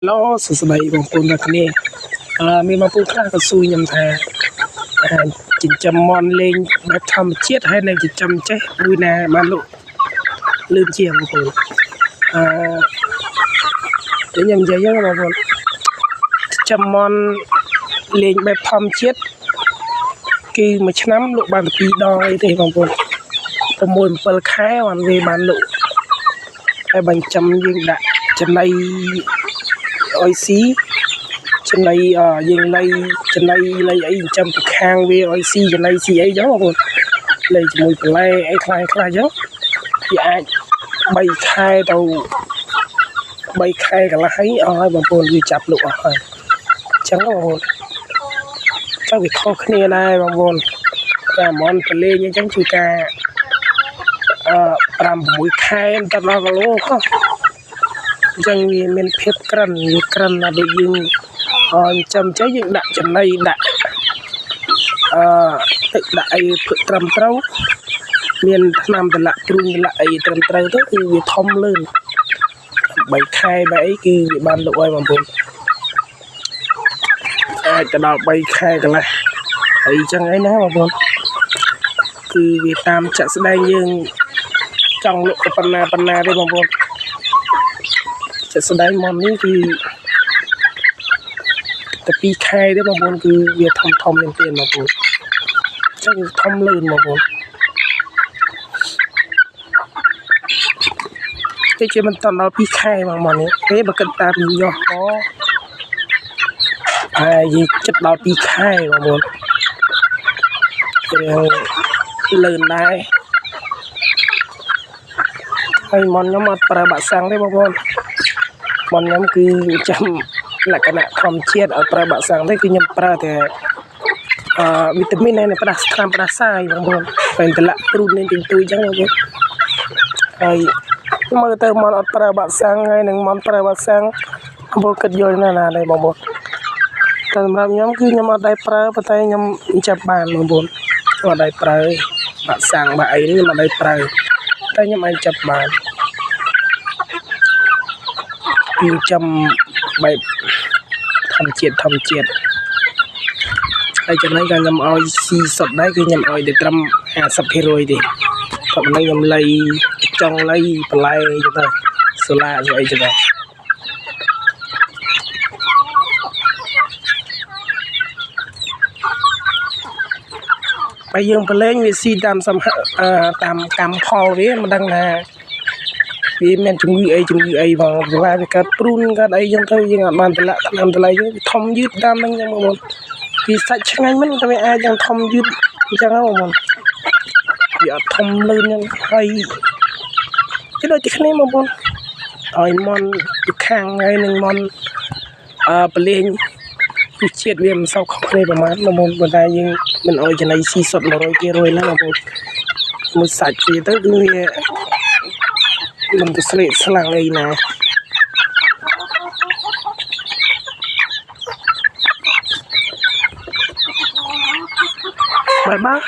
ឡូសួស្តីបងប្អូនទាំងគ្នាមានបងប្អូនខ្លះក៏សួរខ្ញុំថាចិញ្ចឹមមាន់លេងបែបធម្មជាតិហើយនៅចិញ្ចឹមចេះមួយណាបានលក់លឿនជាងបងប្អូនខ្ញុំនិយាយហ្នឹងបងប្អូនចិញ្ចឹមមាន់លេងបែបធម្មជាតិគឺមួយឆ្នាំលក់បានតែ2ដងអីទេបងប្អូន6 7ខែបានលក់ហើយបើចិញ្ចឹមយើងដាក់ចំណីឲ្យស៊ីចំណីយើងលៃចំណីលៃអីចាំពីខាងវាឲ្យស៊ីចំណីស៊ីអីចឹងបងប្អូនលៃជាមួយបន្លែអីខ្លះចឹងវាអាច3ខែទៅ3ខែកន្លះហើយអស់ហើយបងប្អូនវាចាប់លក់អស់ហើយចឹងបងប្អូនចុះវាខុសគ្នាដែរបងប្អូនតែមន់ទៅលេងអញ្ចឹងជួយការ5 6ខែទៅដល់គីឡូខុសអញ្ចឹងវាមានភាពក្រិនណាស់ដូចយើងចាំចេះយើងដាក់ចំណីដាក់ទឹកដាក់អីត្រឹមត្រូវមានថ្នាំតម្លាក់ទ្រូងតម្លាក់អីត្រឹមត្រូវទៅគឺវាធំលឿន3ខែបែបអីគឺវាបានលក់ហើយបងប្អូនអាចទៅដល់3ខែកន្លះអីចឹងអីណាបងប្អូនគឺវាតាមចាក់ស្ដែងយើងចង់លក់ប៉ុណ្ណាទេបងប្អូនចាក់ស្ដែងមកនេះគឺតែ2ខែទេបងប្អូនគឺវាធំមែនទេបងប្អូនចឹងវាធំលឿនបងប្អូនគេជាមិនតាន់ដល់2ខែមកនេះទេបើគិតតាមយោះហើយយីចិត្តដល់2ខែបងប្អូនវាលឿនដែរហើយមន់ខ្ញុំអត់ប្រើបាក់សាំងទេបងប្អូនមន់ខ្ញុំគឺចាំលក្ខណៈធម្មជាតិអត់ប្រើបាក់សាំងទេគឺខ្ញុំប្រើតែវីតាមីនហើយផ្ដាសាយបងប្អូនពេលតម្លាក់ព្រូតនេះទីទួយចឹងបងប្អូនហើយមើលទៅមន់អត់ប្រើបាក់សាំងហើយនឹងមន់ប្រើបាក់សាំងបងប្អូនគិតយល់ណាដែរបងប្អូនតែសម្រាប់ខ្ញុំគឺខ្ញុំអត់ដែរប្រើប៉ុន្តែខ្ញុំចាប់បានបងប្អូនអត់ដែរប្រើបាក់សាំងបាក់អីនេះខ្ញុំអត់ដែរប្រើតែខ្ញុំអាចចាប់បានពីចំបែបធម្មជាតិហើយចំណែកក៏ខ្ញុំឲ្យស៊ីសុទ្ធដែរគឺខ្ញុំឲ្យតែត្រឹម 50% ទេតែប៉ុណ្ណឹងខ្ញុំលៃចង់លៃបន្លែចឹងទៅសូឡាអីចឹងទៅបើយើងប្រឡែងវាស៊ីតាមតាមកម្មផលវាមិនដឹងថាវាមានជំងឺអីបងព្រោះវាកើតព្រូនកើតអីចឹងទៅយើងអត់បានតម្លាក់ថ្នាំតម្លៃយើងវាធំយឺតតាមហ្នឹងចឹងបងប្អូនវាសាច់ឆ្ងាញ់មិនតែវាអាចយ៉ាងធំយឺតអញ្ចឹងបងប្អូនវាអត់ធំលឿនចឹងហើយគឺដូចតែគ្នាបងប្អូនឲ្យមន់ពីខាងហើយនឹងមន់ប្រលេងពីជាតិវាមិនសូវខុសគ្នាប្រហែលបងប្អូនប៉ុន្តែយើងមិនឲ្យចំណីស៊ីសុទ្ធ 100% ណាបងប្អូនមួយសាច់វាទៅគឺវាមិនទៅស្លេកស្លាំងអីណាបាយ